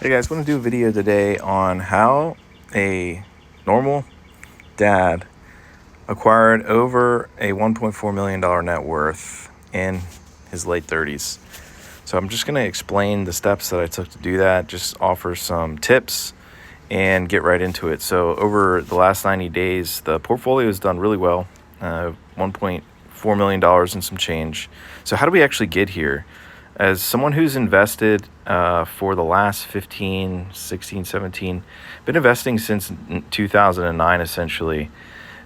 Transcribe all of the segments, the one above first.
Hey guys, I want to do a video today on how a normal dad acquired over a $1.4 million net worth in his late 30s. So I'm just going to explain the steps that I took to do that, just offer some tips and get right into it. So over the last 90 days, the portfolio has done really well, $1.4 million and some change. So how do we actually get here? As someone who's invested for the last 15, 16, 17, been investing since 2009 essentially.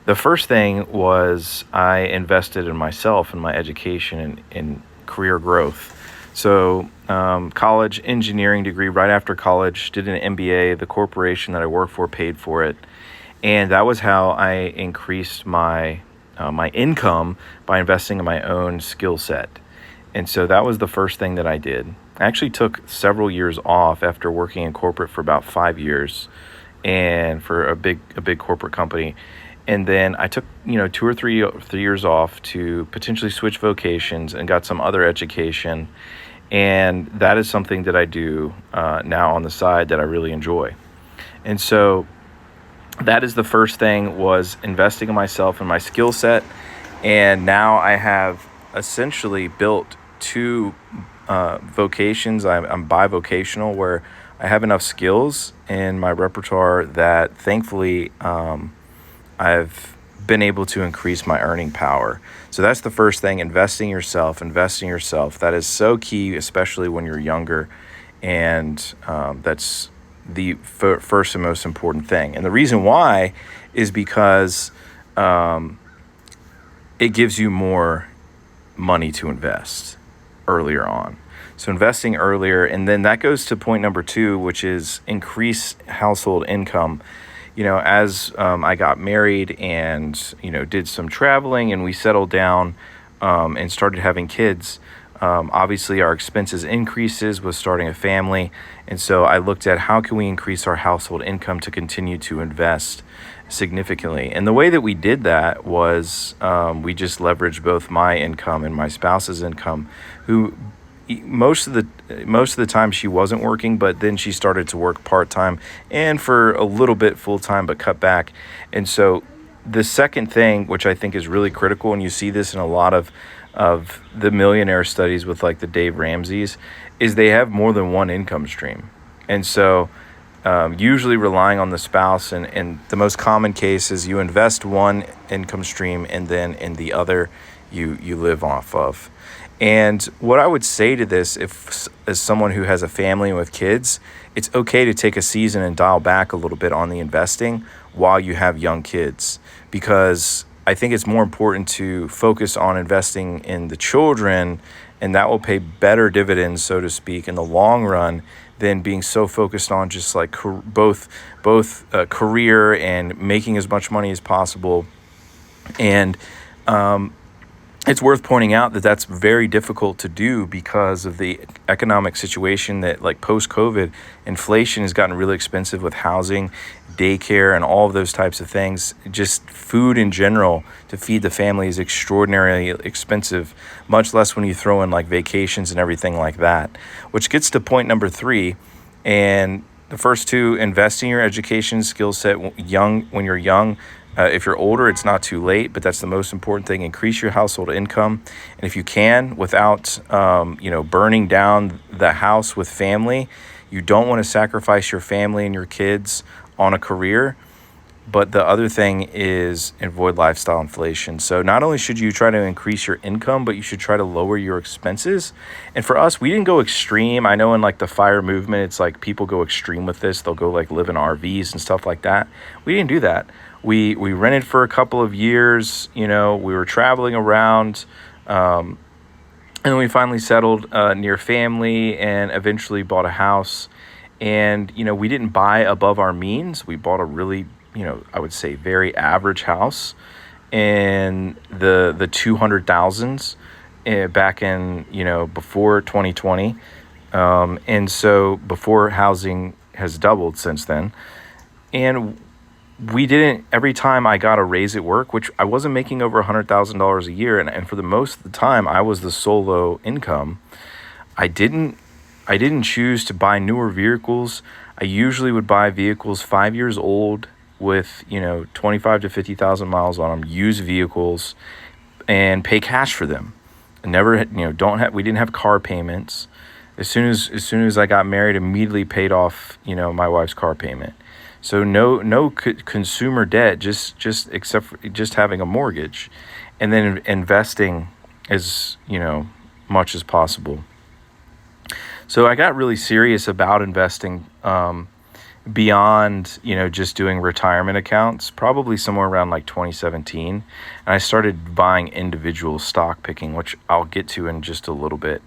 The first thing was I invested in myself and my education and in career growth. So college engineering degree right after college, did an MBA. The corporation that I work for paid for it. And that was how I increased my income by investing in my own skill set. And so that was the first thing that I did. I actually took several years off after working in corporate for about 5 years and for a big corporate company. And then I took, 2 or 3 years off to potentially switch vocations and got some other education. And that is something that I do now on the side that I really enjoy. And so that is the first thing, was investing in myself and my skill set. And now I have essentially built two vocations. I'm bivocational, where I have enough skills in my repertoire that thankfully I've been able to increase my earning power. So that's the first thing, investing yourself. That is so key, especially when you're younger. And that's the first and most important thing. And the reason why is because it gives you more money to invest earlier on. So investing earlier, and then that goes to point number 2, which is increase household income. As I got married and, did some traveling and we settled down and started having kids, obviously our expenses increases with starting a family. And so I looked at how can we increase our household income to continue to invest significantly. And the way that we did that was we just leveraged both my income and my spouse's income, who most of the time she wasn't working, but then she started to work part-time and for a little bit full-time, but cut back. And so the second thing, which I think is really critical, and you see this in a lot of the millionaire studies with like the Dave Ramseys, is they have more than one income stream. And so usually relying on the spouse, and the most common case is you invest one income stream and then in the other you live off of. And what I would say to this, as someone who has a family with kids, it's okay to take a season and dial back a little bit on the investing while you have young kids, because I think it's more important to focus on investing in the children, and that will pay better dividends, so to speak, in the long run, than being so focused on just like both career and making as much money as possible. And it's worth pointing out that that's very difficult to do because of the economic situation that, like post-COVID, inflation has gotten really expensive with housing, daycare, and all of those types of things. Just food in general to feed the family is extraordinarily expensive, much less when you throw in like vacations and everything like that. Which gets to point number 3. And the first two, invest in your education skill set when you're young. If you're older, it's not too late, but that's the most important thing. Increase your household income. And if you can, without burning down the house with family, you don't want to sacrifice your family and your kids on a career. But the other thing is avoid lifestyle inflation. So not only should you try to increase your income, but you should try to lower your expenses. And for us, we didn't go extreme. I know in like the FIRE movement, it's like people go extreme with this. They'll go like live in RVs and stuff like that. We didn't do that. We rented for a couple of years. We were traveling around. And then we finally settled near family and eventually bought a house. And, we didn't buy above our means. We bought a really, I would say very average house in the 200,000s back in, before 2020. And so before housing has doubled since then. And we didn't, every time I got a raise at work, which I wasn't making over $100,000 a year. And for the most of the time, I was the solo income. I didn't I didn't choose to buy newer vehicles. I usually would buy vehicles 5 years old with, 25 to 50,000 miles on them, used vehicles, and pay cash for them. I never, we didn't have car payments. As soon as I got married, immediately paid off, my wife's car payment. So no consumer debt, just except for just having a mortgage, and then investing as, much as possible. So I got really serious about investing, beyond, just doing retirement accounts, probably somewhere around like 2017. And I started buying individual stock picking, which I'll get to in just a little bit.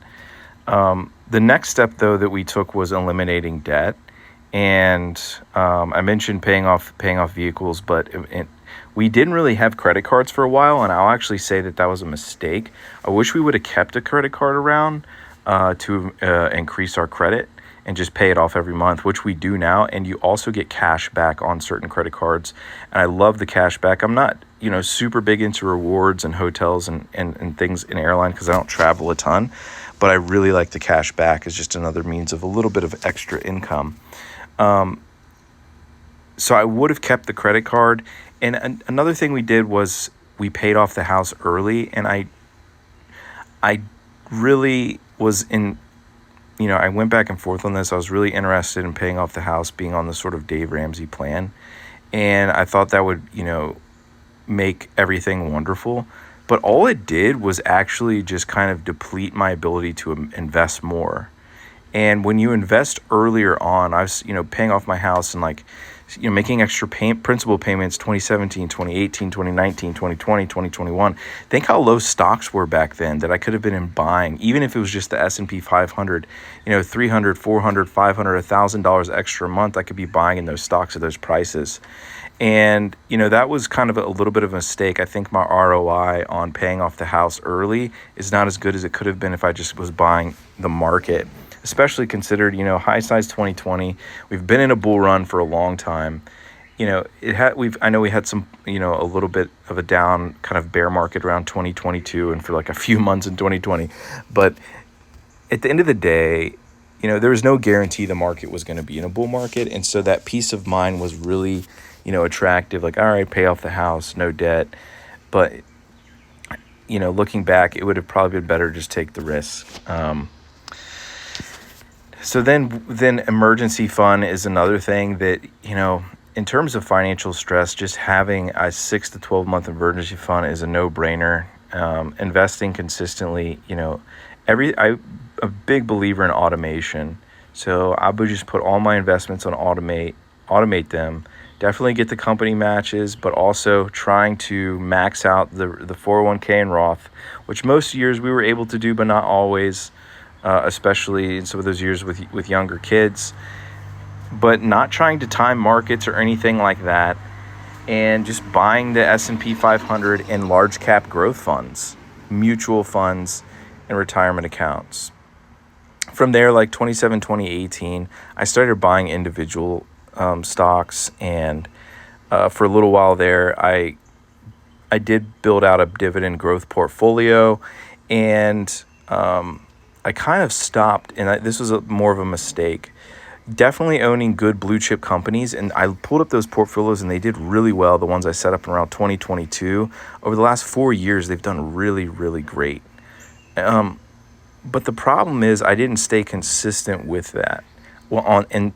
The next step, though, that we took was eliminating debt. And I mentioned paying off vehicles, but we didn't really have credit cards for a while, and I'll actually say that was a mistake. I wish we would have kept a credit card around to increase our credit and just pay it off every month, which we do now. And you also get cash back on certain credit cards, and I love the cash back. I'm not, super big into rewards and hotels and things in airline because I don't travel a ton, but I really like the cash back as just another means of a little bit of extra income. So I would have kept the credit card. And another thing we did was we paid off the house early, and I really was in, I went back and forth on this. I was really interested in paying off the house, being on the sort of Dave Ramsey plan. And I thought that would, make everything wonderful. But all it did was actually just kind of deplete my ability to invest more. And when you invest earlier on, I was, paying off my house and making extra principal payments 2017, 2018, 2019, 2020, 2021. Think how low stocks were back then that I could have been in buying, even if it was just the S&P 500, $300, $400, $500, $1,000 extra a month I could be buying in those stocks at those prices. And, that was kind of a little bit of a mistake. I think my ROI on paying off the house early is not as good as it could have been if I just was buying the market, especially considered, high size 2020. We've been in a bull run for a long time. I know we had some, a little bit of a down kind of bear market around 2022 and for like a few months in 2020. But at the end of the day, there was no guarantee the market was going to be in a bull market. And so that peace of mind was really, attractive. Like, all right, pay off the house, no debt. But, looking back, it would have probably been better just take the risk. So then emergency fund is another thing that, in terms of financial stress, just having a 6 to 12 month emergency fund is a no-brainer. Investing consistently, I'm a big believer in automation. So I would just put all my investments on automate them. Definitely get the company matches, but also trying to max out the 401k and Roth, which most years we were able to do, but not always. Especially in some of those years with younger kids, but not trying to time markets or anything like that, and just buying the S&P 500 and large cap growth funds, mutual funds, and retirement accounts. From there, like 2018, I started buying individual stocks, and for a little while there, I did build out a dividend growth portfolio, and I kind of stopped, and this was more of a mistake. Definitely owning good blue chip companies, and I pulled up those portfolios, and they did really well. The ones I set up around 2022. Over the last 4 years, they've done really, really great. But the problem is I didn't stay consistent with that. Well, in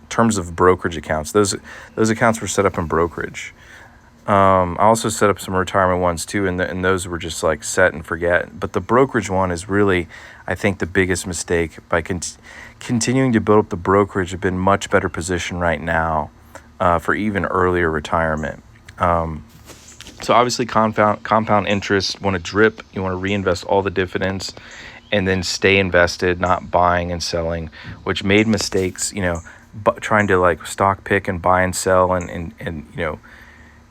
terms of brokerage accounts, those accounts were set up in brokerage. I also set up some retirement ones too, and those were just like set and forget. But the brokerage one is really, I think, the biggest mistake. By continuing to build up the brokerage, I've been much better positioned right now for even earlier retirement. So obviously compound interest, want to drip, you want to reinvest all the dividends and then stay invested, not buying and selling, which made mistakes, trying to like stock pick and buy and sell and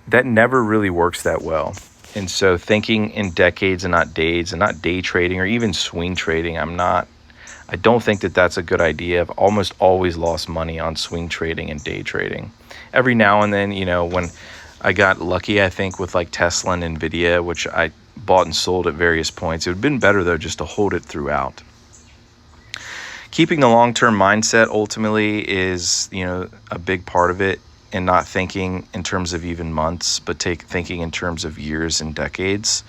that never really works that well. And so thinking in decades and not days, and not day trading or even swing trading, I don't think that that's a good idea. I've almost always lost money on swing trading and day trading. Every now and then, when I got lucky, I think, with like Tesla and Nvidia, which I bought and sold at various points. It would have been better though just to hold it throughout. keeping the long-term mindset ultimately is, a big part of it, and not thinking in terms of even months, but thinking in terms of years and decades,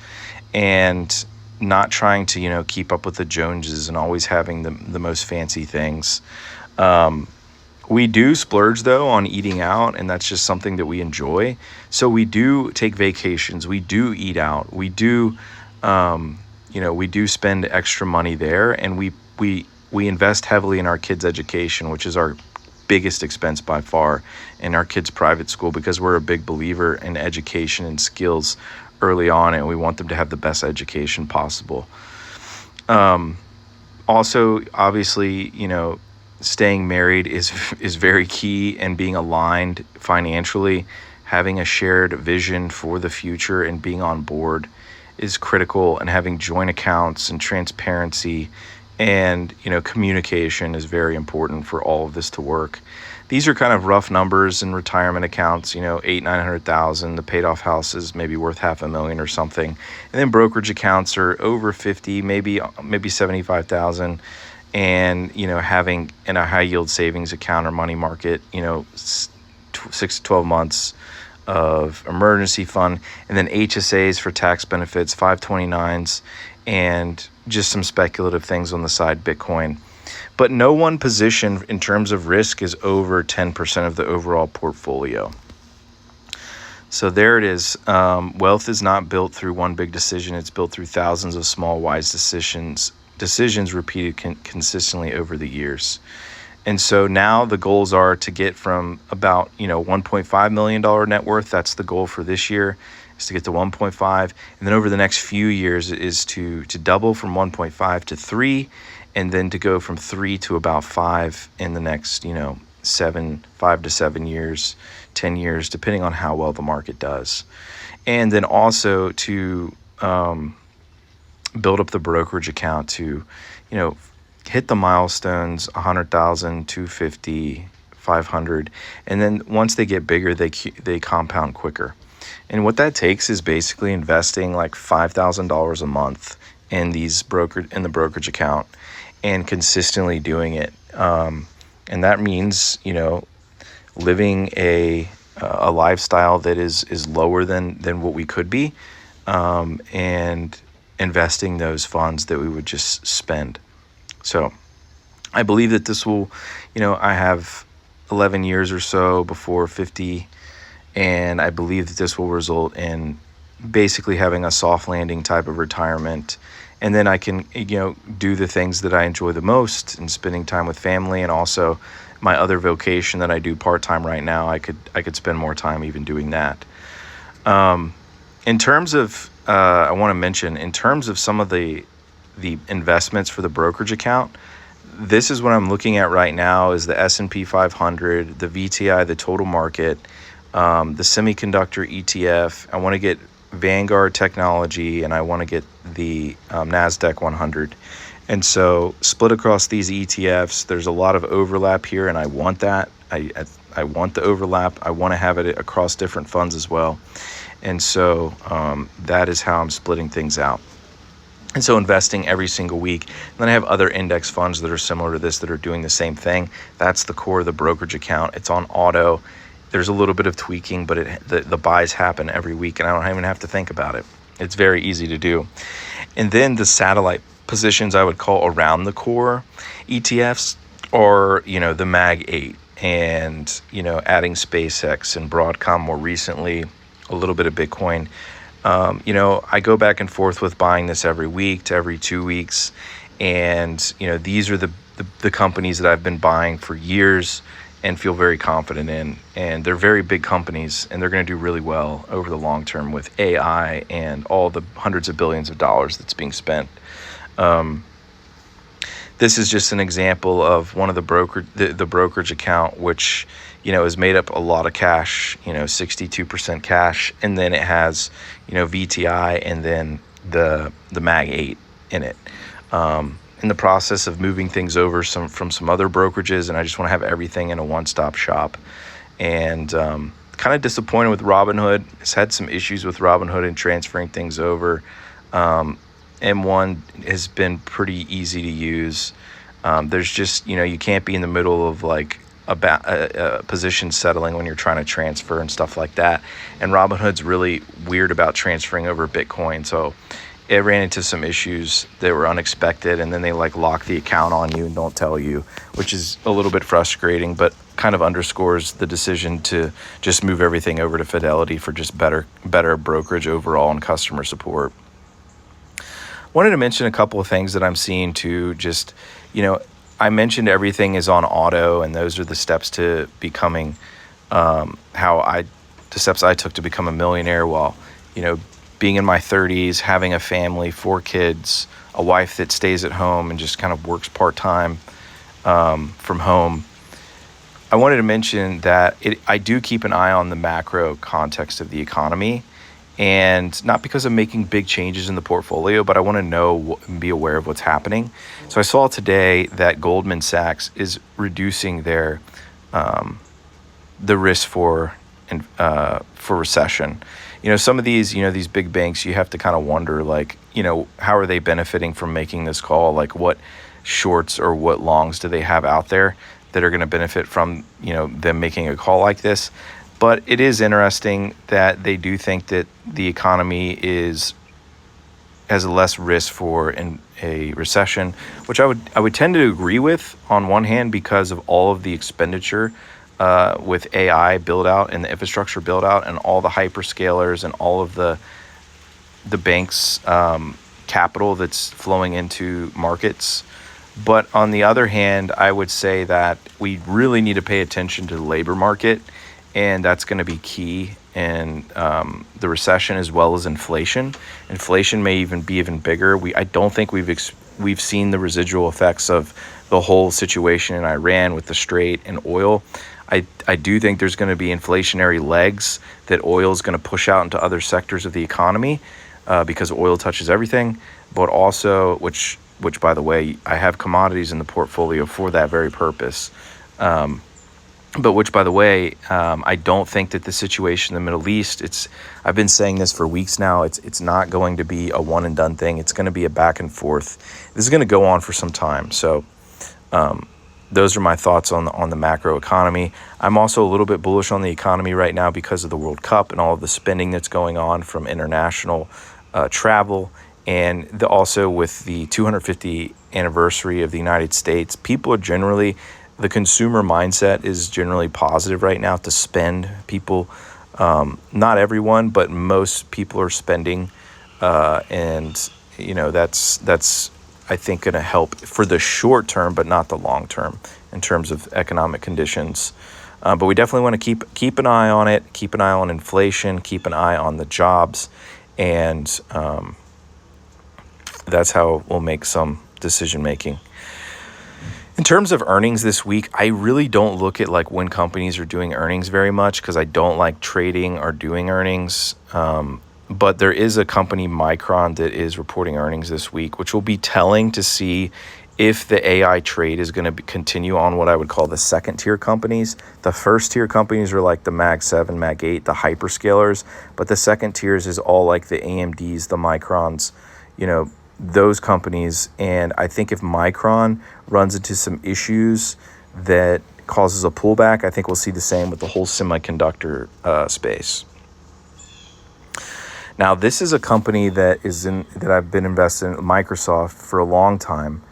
and not trying to, keep up with the Joneses and always having the most fancy things. We do splurge though on eating out, and that's just something that we enjoy. So we do take vacations, we do eat out, we do, we do spend extra money there, and we invest heavily in our kids' education, which is our biggest expense by far, in our kids' private school, because we're a big believer in education and skills early on, and we want them to have the best education possible. Also, obviously, staying married is very key, and being aligned financially, having a shared vision for the future and being on board is critical, and having joint accounts and transparency and communication is very important for all of this to work. These are kind of rough numbers in retirement accounts, 800,000-900,000. The paid off house is maybe worth $500,000 or something, and then brokerage accounts are over 50, maybe 75,000. And having in a high yield savings account or money market, 6 to 12 months of emergency fund, and then HSAs for tax benefits, 529s, and just some speculative things on the side, Bitcoin. But no one position in terms of risk is over 10% of the overall portfolio. So there it is. Wealth is not built through one big decision. It's built through thousands of small, wise decisions repeated consistently over the years. And so now the goals are to get from about, $1.5 million net worth. That's the goal for this year, is to get to 1.5. And then over the next few years is to double from 1.5 to 3, and then to go from 3 to about 5 in the next, 5 to 7 years, 10 years, depending on how well the market does. And then also to build up the brokerage account to, hit the milestones, 100,000, 250, 500. And then once they get bigger, they compound quicker. And what that takes is basically investing like $5,000 a month in the brokerage account, and consistently doing it. And that means, living a lifestyle that is lower than what we could be, and investing those funds that we would just spend. So I believe that this will, I have 11 years or so before 50, and I believe that this will result in basically having a soft landing type of retirement. And then I can, do the things that I enjoy the most, and spending time with family, and also my other vocation that I do part-time right now. I could spend more time even doing that. In terms of, I want to mention, in terms of some of the investments for the brokerage account, this is what I'm looking at right now is the S&P 500, the VTI, the total market, the semiconductor ETF. I want to get Vanguard Technology, and I want to get the NASDAQ 100. And so split across these ETFs, there's a lot of overlap here, and I want that. I want the overlap. I want to have it across different funds as well. And so that is how I'm splitting things out. And so investing every single week. And then I have other index funds that are similar to this that are doing the same thing. That's the core of the brokerage account. It's on auto. There's a little bit of tweaking, but the buys happen every week, and I don't even have to think about it. It's very easy to do. And then the satellite positions I would call around the core ETFs, or, the Mag 8, and, adding SpaceX and Broadcom more recently, a little bit of Bitcoin. I go back and forth with buying this every week to every 2 weeks. And, these are the companies that I've been buying for years and feel very confident in. And they're very big companies, and they're going to do really well over the long term with AI and all the hundreds of billions of dollars that's being spent. This is just an example of one of the brokerage account, which, is made up a lot of cash, 62% cash. And then it has, VTI, and then the Mag 8 in it. In the process of moving things over from some other brokerages, and I just want to have everything in a one-stop shop. And kind of disappointed with Robinhood. It's had some issues with Robinhood and transferring things over. M1 has been pretty easy to use. There's just, you can't be in the middle of like a position settling when you're trying to transfer and stuff like that. And Robinhood's really weird about transferring over Bitcoin. So it ran into some issues that were unexpected, and then they like lock the account on you and don't tell you, which is a little bit frustrating, but kind of underscores the decision to just move everything over to Fidelity for just better brokerage overall and customer support. Wanted to mention a couple of things that I'm seeing too. Just, I mentioned everything is on auto, and those are the steps to becoming the steps I took to become a millionaire while, being in my 30s, having a family, 4 kids, a wife that stays at home and just kind of works part-time from home. I wanted to mention that I do keep an eye on the macro context of the economy, and not because I'm making big changes in the portfolio, but I want to know and be aware of what's happening. So I saw today that Goldman Sachs is reducing their the risk for recession. Some of these big banks, you have to kind of wonder, like, how are they benefiting from making this call? Like, what shorts or what longs do they have out there that are going to benefit from, them making a call like this? But it is interesting that they do think that the economy has less risk for a recession, which I would tend to agree with on one hand because of all of the expenditure with AI build out and the infrastructure build out and all the hyperscalers and all of the banks capital that's flowing into markets. But on the other hand, I would say that we really need to pay attention to the labor market, and that's going to be key in the recession as well as inflation. Inflation may even be even bigger. I don't think we've seen the residual effects of the whole situation in Iran with the Strait and oil. I do think there's going to be inflationary legs that oil is going to push out into other sectors of the economy because oil touches everything, but also, which by the way, I have commodities in the portfolio for that very purpose. But which, by the way, I don't think that the situation in the Middle East, I've been saying this for weeks now, it's not going to be a one and done thing. It's going to be a back and forth. This is going to go on for some time. So those are my thoughts on the macro economy. I'm also a little bit bullish on the economy right now because of the World Cup and all of the spending that's going on from international travel. And also with the 250th anniversary of the United States, the consumer mindset is generally positive right now to spend. People, not everyone, but most people are spending. And that's I think going to help for the short term, but not the long term in terms of economic conditions. But we definitely want to keep an eye on it, keep an eye on inflation, keep an eye on the jobs, and that's how we'll make some decision making. In terms of earnings this week, I really don't look at like when companies are doing earnings very much because I don't like trading or doing earnings. But there is a company, Micron, that is reporting earnings this week, which will be telling to see if the AI trade is going to continue on what I would call the second tier companies. The first tier companies are like the Mag 7, Mag 8, the hyperscalers. But the second tiers is all like the AMDs, the Microns, those companies. And I think if Micron runs into some issues that causes a pullback, I think we'll see the same with the whole semiconductor space. Now, this is a company that I've been invested in, Microsoft, for a long time,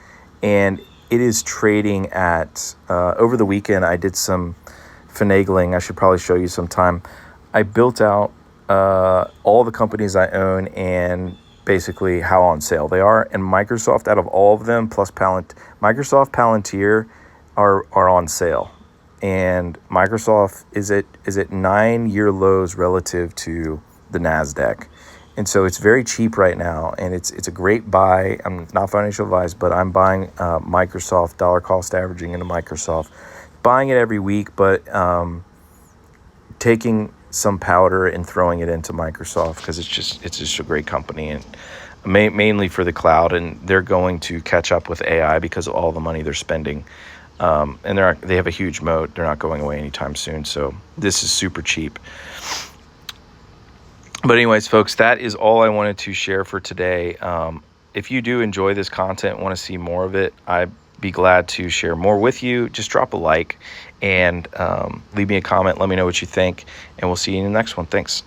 and it is trading at over the weekend. I did some finagling. I should probably show you sometime. I built out all the companies I own and basically how on sale they are. And Microsoft, out of all of them, plus Microsoft, Palantir are on sale. And Microsoft is at 9-year lows relative to the NASDAQ. And so it's very cheap right now, and it's a great buy. I'm not financial advice, but I'm buying Microsoft, dollar cost averaging into Microsoft, buying it every week, but taking some powder and throwing it into Microsoft because it's just a great company, and mainly for the cloud, and they're going to catch up with AI because of all the money they're spending. And they have a huge moat. They're not going away anytime soon. So this is super cheap. But anyways, folks, that is all I wanted to share for today. If you do enjoy this content, want to see more of it, I be glad to share more with you. Just drop a like and leave me a comment. Let me know what you think, and we'll see you in the next one. Thanks.